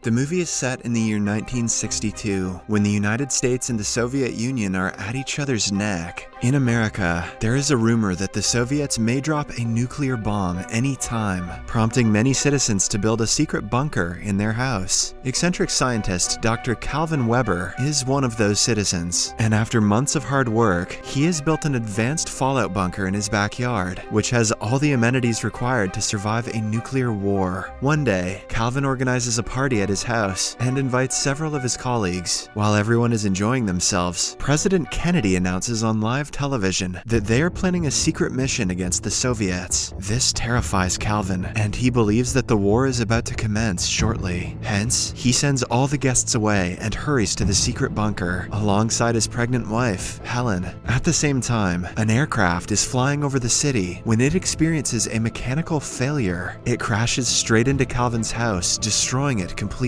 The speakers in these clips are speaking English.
The movie is set in the year 1962, when the United States and the Soviet Union are at each other's neck. In America, there is a rumor that the Soviets may drop a nuclear bomb any time, prompting many citizens to build a secret bunker in their house. Eccentric scientist Dr. Calvin Weber is one of those citizens, and after months of hard work, he has built an advanced fallout bunker in his backyard, which has all the amenities required to survive a nuclear war. One day, Calvin organizes a party at his house and invites several of his colleagues. While everyone is enjoying themselves, President Kennedy announces on live television that they are planning a secret mission against the Soviets. This terrifies Calvin, and he believes that the war is about to commence shortly. Hence, he sends all the guests away and hurries to the secret bunker alongside his pregnant wife, Helen. At the same time, an aircraft is flying over the city when it experiences a mechanical failure. It crashes straight into Calvin's house, destroying it completely.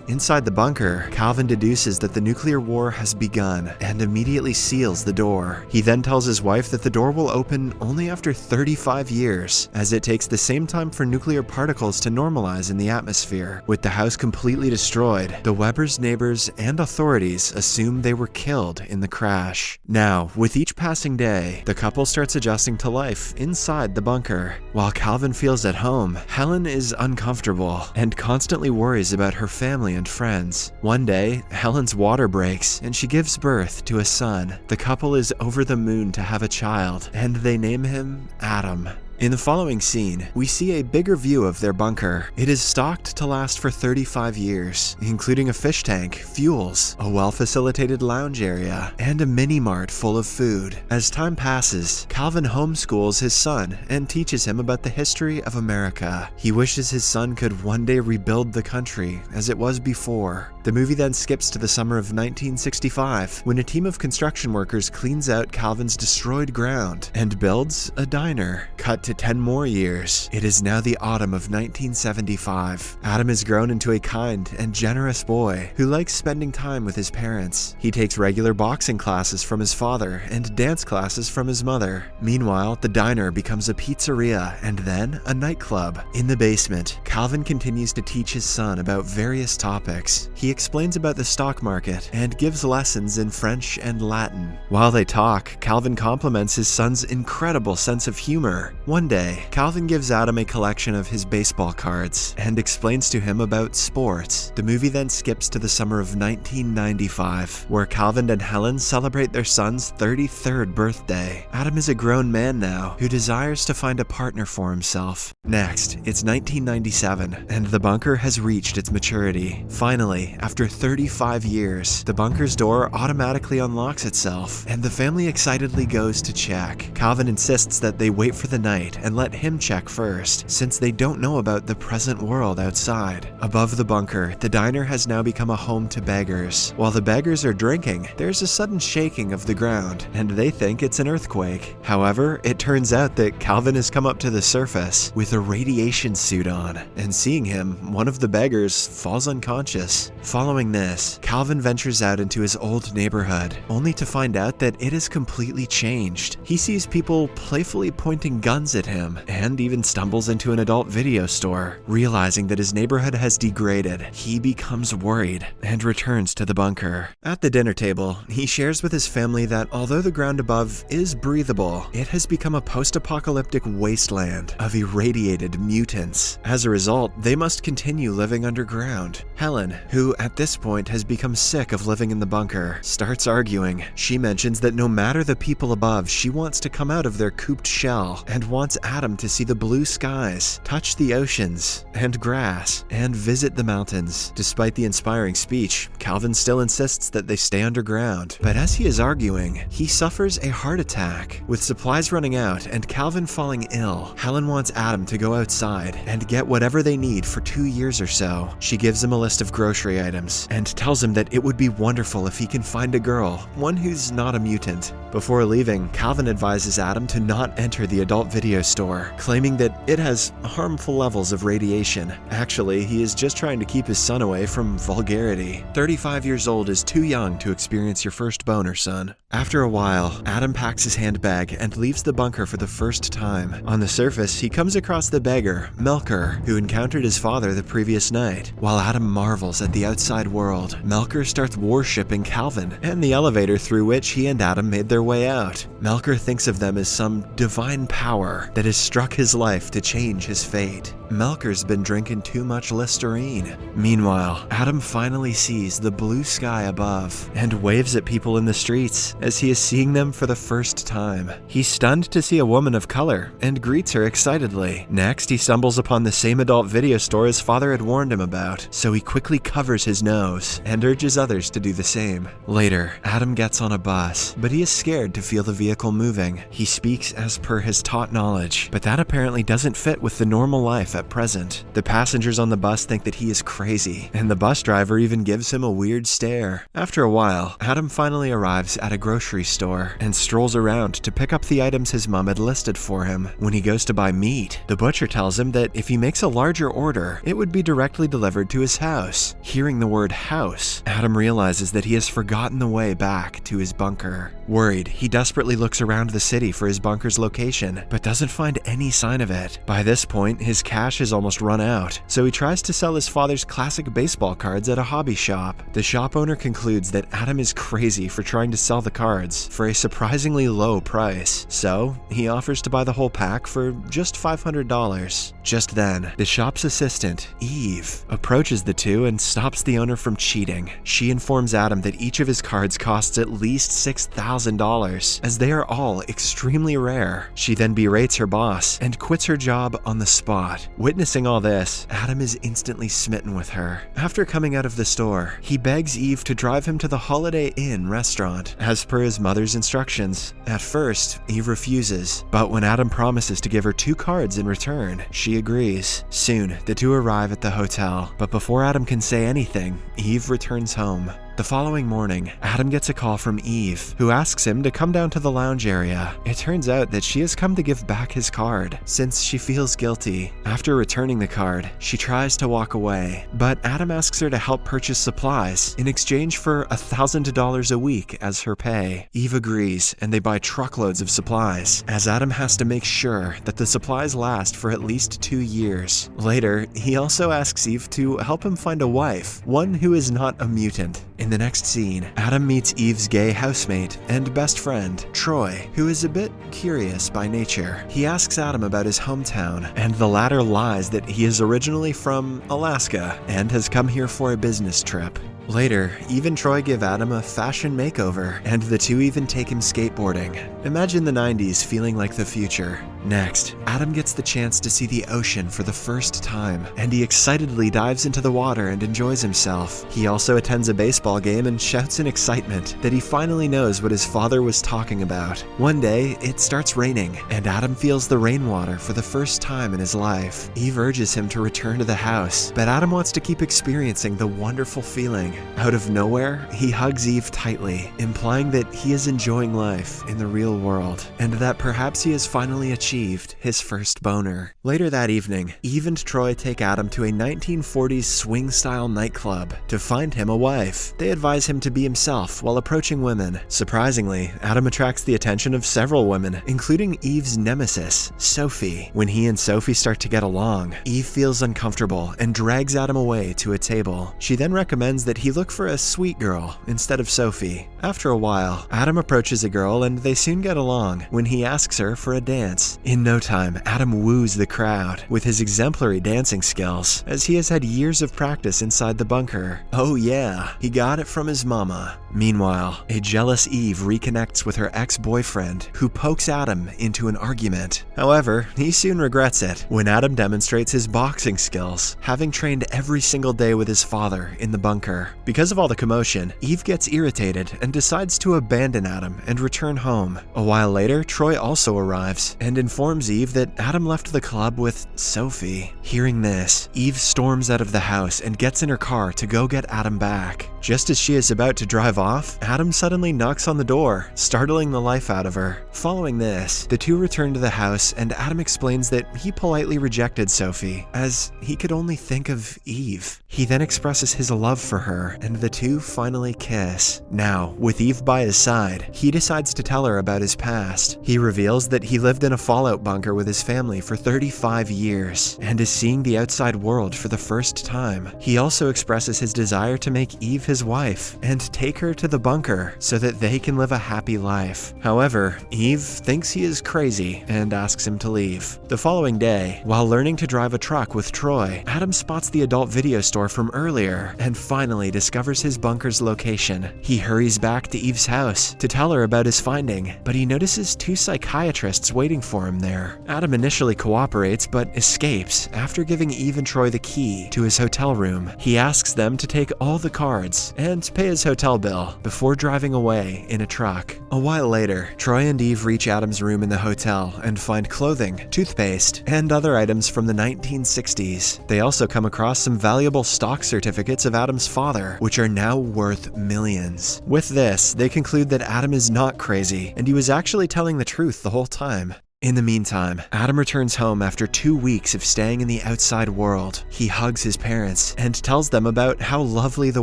Inside the bunker, Calvin deduces that the nuclear war has begun and immediately seals the door. He then tells his wife that the door will open only after 35 years, as it takes the same time for nuclear particles to normalize in the atmosphere. With the house completely destroyed, the Webers' neighbors and authorities assume they were killed in the crash. Now, with each passing day, the couple starts adjusting to life inside the bunker. While Calvin feels at home, Helen is uncomfortable and constantly worries about her family and friends. One day, Helen's water breaks and she gives birth to a son. The couple is over the moon to have a child, and they name him Adam. In the following scene, we see a bigger view of their bunker. It is stocked to last for 35 years, including a fish tank, fuels, a well-facilitated lounge area, and a mini-mart full of food. As time passes, Calvin homeschools his son and teaches him about the history of America. He wishes his son could one day rebuild the country as it was before. The movie then skips to the summer of 1965, when a team of construction workers cleans out Calvin's destroyed ground and builds a diner. Cut to 10 more years. It is now the autumn of 1975. Adam has grown into a kind and generous boy who likes spending time with his parents. He takes regular boxing classes from his father and dance classes from his mother. Meanwhile, the diner becomes a pizzeria and then a nightclub. In the basement, Calvin continues to teach his son about various topics. He explains about the stock market and gives lessons in French and Latin. While they talk, Calvin compliments his son's incredible sense of humor. One day, Calvin gives Adam a collection of his baseball cards and explains to him about sports. The movie then skips to the summer of 1995, where Calvin and Helen celebrate their son's 33rd birthday. Adam is a grown man now who desires to find a partner for himself. Next, it's 1997, and the bunker has reached its maturity. Finally, after 35 years, the bunker's door automatically unlocks itself, and the family excitedly goes to check. Calvin insists that they wait for the night and let him check first, since they don't know about the present world outside. Above the bunker, the diner has now become a home to beggars. While the beggars are drinking, there's a sudden shaking of the ground, and they think it's an earthquake. However, it turns out that Calvin has come up to the surface with a radiation suit on, and seeing him, one of the beggars falls unconscious. Following this, Calvin ventures out into his old neighborhood, only to find out that it has completely changed. He sees people playfully pointing guns at him, and even stumbles into an adult video store. Realizing that his neighborhood has degraded, he becomes worried and returns to the bunker. At the dinner table, he shares with his family that although the ground above is breathable, it has become a post-apocalyptic wasteland of irradiated mutants. As a result, they must continue living underground. Helen, who at this point has become sick of living in the bunker, starts arguing. She mentions that no matter the people above, she wants to come out of their cooped shell and wants Adam to see the blue skies, touch the oceans and grass, and visit the mountains. Despite the inspiring speech, Calvin still insists that they stay underground. But as he is arguing, he suffers a heart attack. With supplies running out and Calvin falling ill, Helen wants Adam to go outside and get whatever they need for 2 years or so. She gives him a list of grocery items and tells him that it would be wonderful if he can find a girl, one who's not a mutant. Before leaving, Calvin advises Adam to not enter the adult video video store, claiming that it has harmful levels of radiation. Actually, he is just trying to keep his son away from vulgarity. 35 years old is too young to experience your first boner, son. After a while, Adam packs his handbag and leaves the bunker for the first time. On the surface, he comes across the beggar, Melker, who encountered his father the previous night. While Adam marvels at the outside world, Melker starts worshipping Calvin and the elevator through which he and Adam made their way out. Melker thinks of them as some divine power that has struck his life to change his fate. Melker's been drinking too much Listerine. Meanwhile, Adam finally sees the blue sky above and waves at people in the streets as he is seeing them for the first time. He's stunned to see a woman of color and greets her excitedly. Next, he stumbles upon the same adult video store his father had warned him about, so he quickly covers his nose and urges others to do the same. Later, Adam gets on a bus, but he is scared to feel the vehicle moving. He speaks as per his taught knowledge, but that apparently doesn't fit with the normal life at present. The passengers on the bus think that he is crazy, and the bus driver even gives him a weird stare. After a while, Adam finally arrives at a grocery store and strolls around to pick up the items his mom had listed for him. When he goes to buy meat, the butcher tells him that if he makes a larger order, it would be directly delivered to his house. Hearing the word house, Adam realizes that he has forgotten the way back to his bunker. Worried, he desperately looks around the city for his bunker's location, but doesn't find any sign of it. By this point, his cash has almost run out, so he tries to sell his father's classic baseball cards at a hobby shop. The shop owner concludes that Adam is crazy for trying to sell the cards for a surprisingly low price, so he offers to buy the whole pack for just $500. Just then, the shop's assistant, Eve, approaches the two and stops the owner from cheating. She informs Adam that each of his cards costs at least $6,000, as they are all extremely rare. She then berates her boss and quits her job on the spot. Witnessing all this, Adam is instantly smitten with her. After coming out of the store, he begs Eve to drive him to the Holiday Inn restaurant, as per his mother's instructions. At first, Eve refuses, but when Adam promises to give her 2 cards in return, she agrees. Soon, the two arrive at the hotel, but before Adam can say anything, Eve returns home. The following morning, Adam gets a call from Eve, who asks him to come down to the lounge area. It turns out that she has come to give back his card, since she feels guilty. After returning the card, she tries to walk away, but Adam asks her to help purchase supplies in exchange for $1,000 a week as her pay. Eve agrees, and they buy truckloads of supplies, as Adam has to make sure that the supplies last for at least 2 years. Later, he also asks Eve to help him find a wife, one who is not a mutant. In the next scene, Adam meets Eve's gay housemate and best friend, Troy, who is a bit curious by nature. He asks Adam about his hometown, and the latter lies that he is originally from Alaska and has come here for a business trip. Later, Eve and Troy give Adam a fashion makeover, and the two even take him skateboarding. Imagine the 90s feeling like the future. Next, Adam gets the chance to see the ocean for the first time, and he excitedly dives into the water and enjoys himself. He also attends a baseball game and shouts in excitement that he finally knows what his father was talking about. One day, it starts raining, and Adam feels the rainwater for the first time in his life. Eve urges him to return to the house, but Adam wants to keep experiencing the wonderful feeling. Out of nowhere, he hugs Eve tightly, implying that he is enjoying life in the real world, and that perhaps he has finally achieved his first boner. Later that evening, Eve and Troy take Adam to a 1940s swing-style nightclub to find him a wife. They advise him to be himself while approaching women. Surprisingly, Adam attracts the attention of several women, including Eve's nemesis, Sophie. When he and Sophie start to get along, Eve feels uncomfortable and drags Adam away to a table. She then recommends that he look for a sweet girl instead of Sophie. After a while, Adam approaches a girl and they soon get along when he asks her for a dance. In no time, Adam woos the crowd with his exemplary dancing skills, as he has had years of practice inside the bunker. Oh yeah, he got it from his mama. Meanwhile, a jealous Eve reconnects with her ex-boyfriend, who pokes Adam into an argument. However, he soon regrets it when Adam demonstrates his boxing skills, having trained every single day with his father in the bunker. Because of all the commotion, Eve gets irritated and decides to abandon Adam and return home. A while later, Troy also arrives and informs Eve that Adam left the club with Sophie. Hearing this, Eve storms out of the house and gets in her car to go get Adam back. Just as she is about to drive off, Adam suddenly knocks on the door, startling the life out of her. Following this, the two return to the house and Adam explains that he politely rejected Sophie, as he could only think of Eve. He then expresses his love for her, and the two finally kiss. Now, with Eve by his side, he decides to tell her about his past. He reveals that he lived in a fallout bunker with his family for 35 years, and is seeing the outside world for the first time. He also expresses his desire to make Eve his wife, and take her to the bunker so that they can live a happy life. However, Eve thinks he is crazy and asks him to leave. The following day, while learning to drive a truck with Troy, Adam spots the adult video store from earlier and finally discovers his bunker's location. He hurries back to Eve's house to tell her about his finding, but he notices two psychiatrists waiting for him there. Adam initially cooperates but escapes after giving Eve and Troy the key to his hotel room. He asks them to take all the cards and pay his hotel bill before driving away in a truck. A while later, Troy and Eve reach Adam's room in the hotel and find clothing, toothpaste, and other items from the 1960s. They also come across some valuable stock certificates of Adam's father, which are now worth millions. With this, they conclude that Adam is not crazy, and he was actually telling the truth the whole time. In the meantime, Adam returns home after 2 weeks of staying in the outside world. He hugs his parents and tells them about how lovely the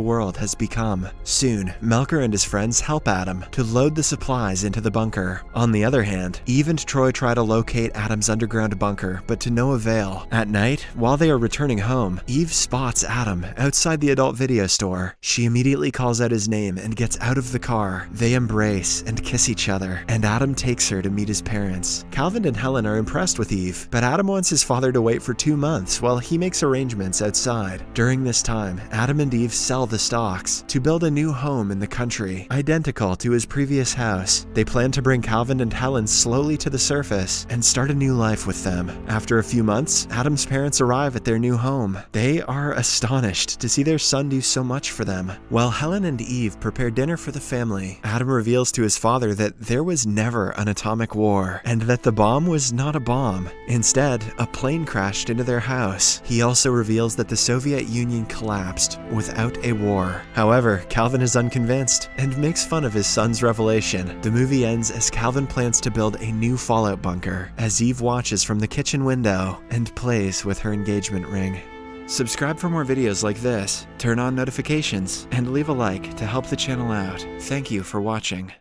world has become. Soon, Melker and his friends help Adam to load the supplies into the bunker. On the other hand, Eve and Troy try to locate Adam's underground bunker, but to no avail. At night, while they are returning home, Eve spots Adam outside the adult video store. She immediately calls out his name and gets out of the car. They embrace and kiss each other, and Adam takes her to meet his parents. Calvin and Helen are impressed with Eve, but Adam wants his father to wait for 2 months while he makes arrangements outside. During this time, Adam and Eve sell the stocks to build a new home in the country, identical to his previous house. They plan to bring Calvin and Helen slowly to the surface and start a new life with them. After a few months, Adam's parents arrive at their new home. They are astonished to see their son do so much for them. While Helen and Eve prepare dinner for the family, Adam reveals to his father that there was never an atomic war, and that the bomb was not a bomb. Instead, a plane crashed into their house. He also reveals that the Soviet Union collapsed without a war. However, Calvin is unconvinced and makes fun of his son's revelation. The movie ends as Calvin plans to build a new fallout bunker, as Eve watches from the kitchen window and plays with her engagement ring. Subscribe for more videos like this, turn on notifications, and leave a like to help the channel out. Thank you for watching.